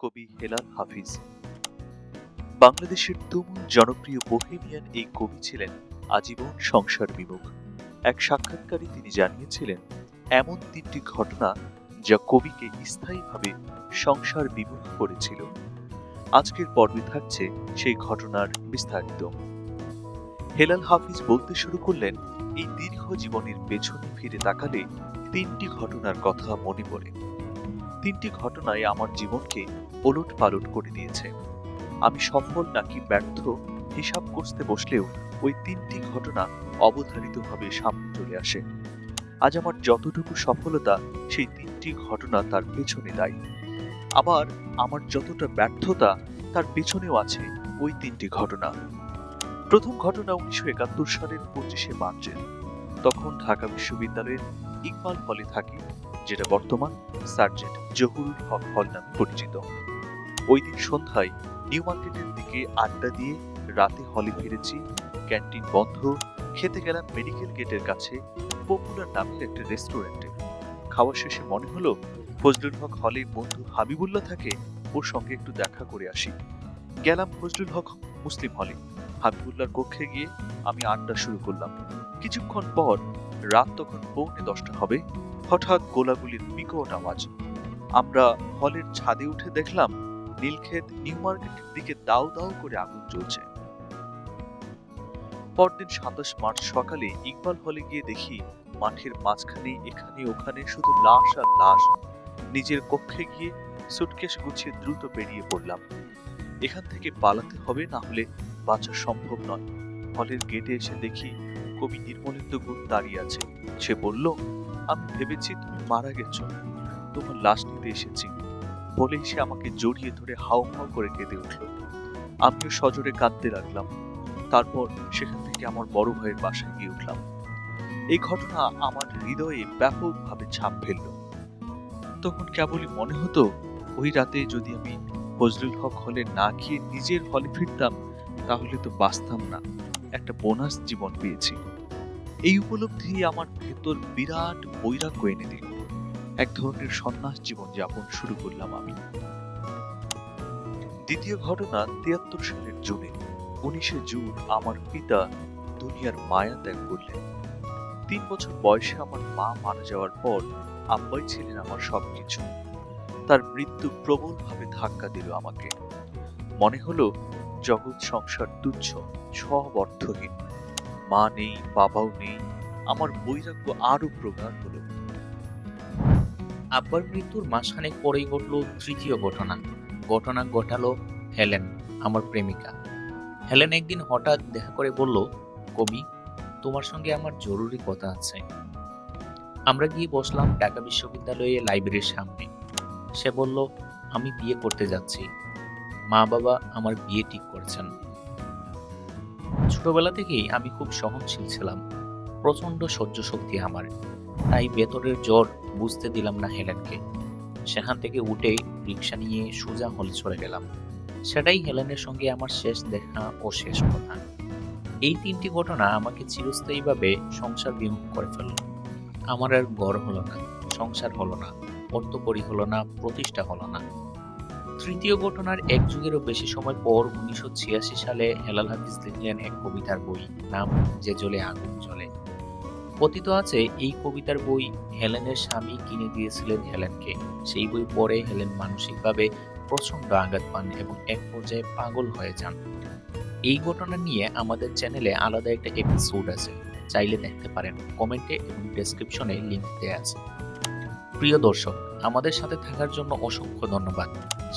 কবি হেলাল হাফিজ। বাংলাদেশের তুমুল জনপ্রিয় বোহেমিয়ান এই কবি ছিলেন আজীবন সংসার বিমুখ। এক সাক্ষাৎকারে তিনি জানিয়েছিলেন, এমন তিনটি ঘটনা যা কবিকে স্থায়ীভাবে সংসার বিমুখ করেছিল। আজকের পর্বে থাকছে সেই ঘটনার বিস্তারিত। হেলাল হাফিজ বলতে শুরু করলেন, এই দীর্ঘ জীবনের পেছনে ফিরে তাকালে তিনটি ঘটনার কথা মনে পড়ে। তিনটি ঘটনায় আমার জীবনকে ওলট পালট করে দিয়েছে। আমি সফল নাকি ব্যর্থ হিসাব করতে বসলেও ওই তিনটি ঘটনা অবধারিতভাবে সামনে চলে আসে। আজ আমার যতটুকু সফলতা সেই তিনটি ঘটনা তার পেছনে দায়ী। আবার আমার যতটা ব্যর্থতা তার পেছনেও আছে ওই তিনটি ঘটনা। প্রথম ঘটনা 1971 সালের 25শে মার্চের। তখন ঢাকা বিশ্ববিদ্যালয়ের ইকবাল হলে থাকি, যেটা বর্তমান সার্জেন্ট জহুরুল হক হল নামে পরিচিত। ওই দিন সন্ধ্যায় নিউ মার্কেটের দিকে আড্ডা দিয়ে রাতে হলে ফিরেছি। ক্যান্টিন বন্ধ। খেতে গেলাম মেডিকেল গেটের কাছে পপুলার নামের একটা রেস্টুরেন্টে। খাওয়া শেষে মনে হলো ফজলুল হক হলে বন্ধু হাবিবুল্লাহ থাকে, ওর সঙ্গে একটু দেখা করে আসি। গেলাম ফজলুল হক মুসলিম হলে। হাবিবুল্লাহর কক্ষে গিয়ে আমি আড্ডা শুরু করলাম। কিছুক্ষণ পর, রাত তখন 9:45 হবে, হঠাৎ গোলাগুলির বিকট আওয়াজ। আমরা হলের ছাদে উঠে দেখলাম নীলক্ষেত নিউ মার্কেটের দিকে দাউ দাউ করে আগুন জ্বলছে। পরদিন 27 মার্চ সকালে ইকবাল হলে গিয়ে দেখি মাঠের মাঝখানে এখানে ওখানে শুধু লাশ আর লাশ। নিজের কক্ষে গিয়ে সুটকেস গুছিয়ে দ্রুত বেরিয়ে পড়লাম। এখান থেকে পালাতে হবে, না হলে বাঁচা সম্ভব নয়। হলের গেটে এসে দেখি কবি নির্মলেন্দু গুণ দাঁড়িয়ে আছে। সে বলল, আমি ভেবেছি তুমি মারা গেছো, তোমার লাশ নিতে এসেছি। বলেই সে আমাকে জড়িয়ে ধরে হাউ হাউ করে কেঁদে উঠল। আমিও সজোরে কাঁদতে লাগলাম। তারপর সেখান থেকে আমার বড় ভাইয়ের বাসায় গিয়ে উঠলাম। এই ঘটনা আমার হৃদয়ে ব্যাপকভাবে ছাপ ফেলল। তখন কেবলই মনে হতো, ওই রাতে যদি আমি ফজলুল হক হলে না গিয়ে নিজের হলে ফিরতাম, তাহলে তো বাঁচতাম না, একটা বোনাস জীবন পেয়েছি। এই উপলব্ধি আমার ভেতর বিরাট বৈরাগ্য এনে দিল। এক ধরনের সন্ন্যাস জীবন যাপন শুরু করলাম আমি। দ্বিতীয় ঘটনা 73 সালের জুনে। 19শে জুন আমার পিতা দুনিয়ার মায়া ত্যাগ করলেন। 3 বছর বয়সে আমার মা মারা যাওয়ার পর আব্বাই ছিলেন আমার সবকিছু। তার মৃত্যু প্রবলভাবে ধাক্কা দিল আমাকে। মনে হলো জগৎ সংসার তুচ্ছ, সব অর্থহীন। মা নেই, বাবাও নেই। আমার বৈরাগ্য আরো প্রগাঢ় হলো। আব্বার মৃত্যুর মাসখানেক পরেই ঘটল তৃতীয় ঘটনা। ঘটনা ঘটালো হেলেন, আমার প্রেমিকা। হেলেন একদিন হঠাৎ দেখা করে বলল, কবি, তোমার সঙ্গে আমার জরুরি কথা আছে। আমরা গিয়ে বসলাম ঢাকা বিশ্ববিদ্যালয়ে লাইব্রেরির সামনে। সে বলল, আমি বিয়ে করতে যাচ্ছি। মা বাবা আমার বিয়ে ঠিক করেছেন। ছোটবেলা থেকেই আমি খুব সহনশীল ছিলাম, প্রচন্ড সহ্য শক্তি আমার। তাই ভেতরের জ্বর বুঝতে দিলাম না হেলেনকে। সেখান থেকে উঠেই রিক্সা নিয়ে সোজা হলে চলে গেলাম। সেটাই হেলেনের সঙ্গে আমার শেষ দেখা ও শেষ কথা। এই তিনটি ঘটনা আমাকে চিরস্থায়ীভাবে সংসার বিমুখ করে ফেলল। আমার আর ঘর হলো না, সংসার হলো না, অর্থকরী হলো না, প্রতিষ্ঠা হলো না। তৃতীয় ঘটনার এক যুগেরও বেশি সময় পর 1986 সালে হেলাল হাফিজ লিখলেন এক কবিতার বই, নাম যে জ্বলে আগুন জ্বলে। কথিত আছে এই কবিতার বই হেলেনের স্বামী কিনে দিয়েছিলেন হেলেনকে। সেই বই পড়ে হেলেন মানসিকভাবে প্রচন্ড আঘাত পান এবং এক পর্যায়ে পাগল হয়ে যান। এই ঘটনা নিয়ে আমাদের চ্যানেলে আলাদা একটা এপিসোড আছে, চাইলে দেখতে পারেন। কমেন্টে এবং ডেসক্রিপশনে লিংক দেয়া আছে। প্রিয় দর্শক, আমাদের সাথে থাকার জন্য অসংখ্য ধন্যবাদ।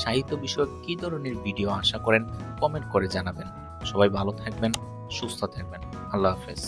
সাহিত্য বিষয়ক কি ধরনের ভিডিও আশা করেন কমেন্ট করে জানাবেন। সবাই ভালো থাকবেন, সুস্থ থাকবেন। আল্লাহ হাফেজ।